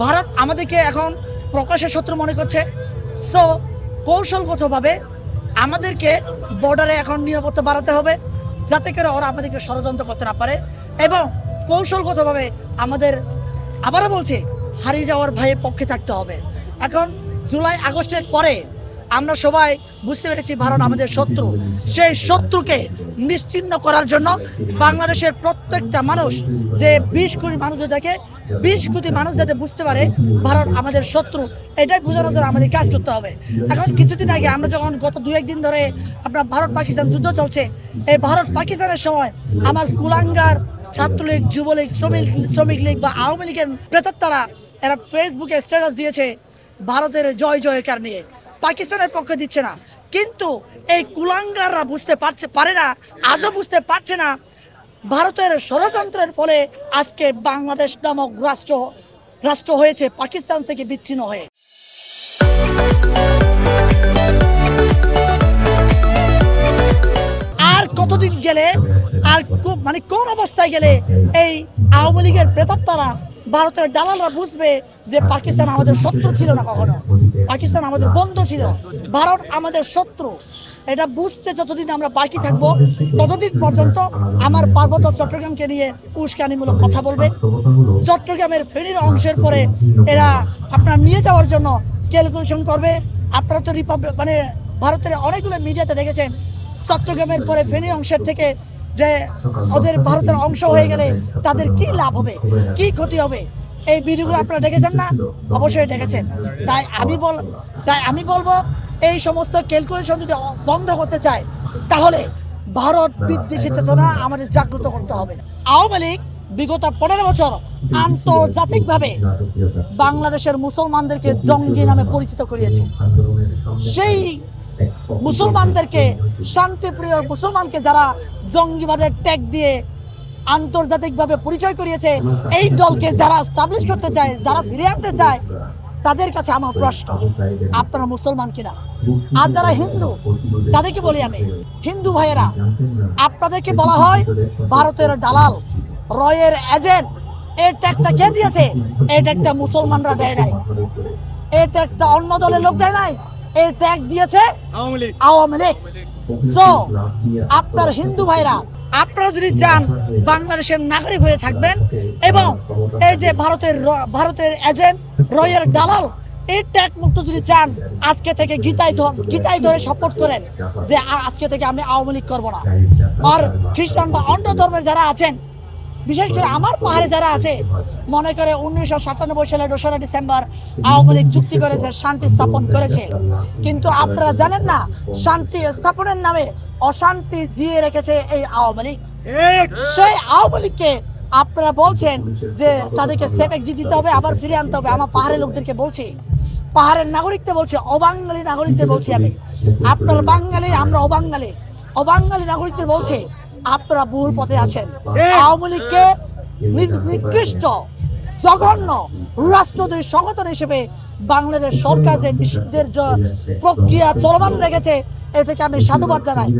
ভারত আমাদেরকে এখন প্রকাশ্যে শত্রু মনে করছে। সো কৌশলগতভাবে আমাদেরকে বর্ডারে এখন নিরাপত্তা বাড়াতে হবে, যাতে করে ওরা আমাদেরকে ষড়যন্ত্র করতে না পারে। এবং কৌশলগতভাবে আমাদের, আবারও বলছি, হারিয়ে যাওয়ার ভয়ে পক্ষে থাকতে হবে। এখন জুলাই আগস্টের পরে আমরা সবাই বুঝতে পেরেছি ভারত আমাদের শত্রু। সেই শত্রুকে নিশ্চিহ্ন করার জন্য বাংলাদেশের প্রত্যেকটা মানুষ, যে 20 কোটি মানুষ দেখে, 20 কোটি মানুষ যাতে বুঝতে পারে ভারত আমাদের শত্রু, এটাই বোঝানোর জন্য আমাদের কাজ করতে হবে। এখন কিছুদিন আগে আমরা যখন গত 2-1 দিন ধরে আপনার ভারত পাকিস্তান যুদ্ধ চলছে, এই ভারত পাকিস্তানের সময় আমার কুলাঙ্গার ছাত্রলীগ, যুবলীগ, শ্রমিক লীগ বা আওয়ামী লীগের প্রেতাত্মারা এরা ফেসবুকে স্ট্যাটাস দিয়েছে ভারতের জয় জয়কার নিয়ে, পাকিস্তানের পক্ষে দিচ্ছে না। কিন্তু এই কুলাঙ্গাররা পারে না, আজও বুঝতে পারছে না ভারতের ষড়যন্ত্রের ফলে আজকে বাংলাদেশ নামক রাষ্ট্র হয়েছে পাকিস্তান থেকে বিচ্ছিন্ন হয়ে। আর কতদিন গেলে, আর কোন অবস্থায় গেলে এই আওয়ামী লীগের প্রেতাত্মারা, ভারতের দালালরা বুঝবে যে পাকিস্তান আমাদের শত্রু ছিল না, কখনো পাকিস্তান আমাদের বন্ধু ছিল, ভারত আমাদের শত্রু। এটা বুঝতে যতদিন আমরা বাকি থাকবো ততদিন পর্যন্ত আমার পার্বত্য চট্টগ্রামকে নিয়ে উস্কানিমূলক কথা বলবে। চট্টগ্রামের ফেনীর অংশের পরে এরা আপনার নিয়ে যাওয়ার জন্য ক্যালকুলেশন করবে। আপনারা তো ভারতের অনেকগুলো মিডিয়াতে দেখেছেন চট্টগ্রামের পরে ফেনী অংশের থেকে যে ওদের ভারতের অংশ হয়ে গেলে তাদের কি লাভ হবে, কি ক্ষতি হবে, এই ভিডিওগুলো আপনারা দেখেছেন না? অবশ্যই দেখেছেন। তাই আমি বলবো এই সমস্ত ক্যালকুলেশন যদি বন্ধ করতে চায় তাহলে ভারত বিদ্বেষী চেতনা আমাদের জাগ্রত করতে হবে। আওয়ামী লীগ বিগত 15 বছর আন্তর্জাতিকভাবে বাংলাদেশের মুসলমানদেরকে জঙ্গি নামে পরিচিত করিয়েছে। সেই মুসলমানদেরকে, শান্তিপ্রিয় মুসলমানকে যারা জঙ্গিবাদের ট্যাগ দিয়ে আন্তর্জাতিকভাবে পরিচয় করিয়েছে, এই দলকে যারা এস্টাবলিশ করতে চায়, যারা ফিরে আনতে চায়, তাদের কাছে আমার প্রশ্ন, আপনারা মুসলমান কিনা? আর যারা হিন্দু, তাদেরকে বলি আমি, হিন্দু ভাইয়েরা, আপনাদেরকে বলা হয় ভারতের দালাল, রয়ের এজেন্ট। এই ট্যাগটা কে দিয়েছে? এই ট্যাগটা মুসলমানরা দেয় নাই, এই ট্যাগটা অন্য দলের লোক দেয় নাই, এই ট্যাগ দিয়েছে আওয়ামী লীগ। সো আপনার হিন্দু ভাইরা, আপনারা যদি চান বাংলাদেশের নাগরিক হয়ে থাকবেন এবং এই যে ভারতের এজেন্ট, রয়ের দালাল, এই ট্যাগ মুক্ত যদি চান, আজকে থেকে গীতায় ধরে সাপোর্ট করেন যে আজকে থেকে আমি আওয়ামী লীগ করবো না। আর খ্রিস্টান বা অন্য ধর্মের যারা আছেন, বিশেষ করে আমার পাহাড়ে যারা আছে, মনে করে 1997 সালে 2রা ডিসেম্বর আওয়ামী লীগ চুক্তি করেছে, শান্তি স্থাপন করেছে। কিন্তু আপনারা জানেন না, শান্তি স্থাপনের নামে অশান্তি জিয়ে রেখেছে এই আওয়ামী লীগ। সেই আওয়ামী লীগকে আপনারা বলছেন যে তাদেরকে সেফ এক্সিট দিতে হবে, আবার ফিরে আনতে হবে। আমার পাহাড়ের লোকদেরকে বলছি, পাহাড়ের নাগরিকদের বলছি, অবাঙালি নাগরিকদের বলছি আমি, আপনারা বাঙালি, আমরা অবাঙালি নাগরিকদের বলছি, আপনারা ভুল পথে আছেন। আওয়ামী লীগকে নিকৃষ্ট, জঘন্য রাষ্ট্রদ্রোহী সংগঠন হিসেবে বাংলাদেশ সরকার যে নিষিদ্ধের প্রক্রিয়া চলমান রেখেছে, এটাকে আমি সাধুবাদ জানাই।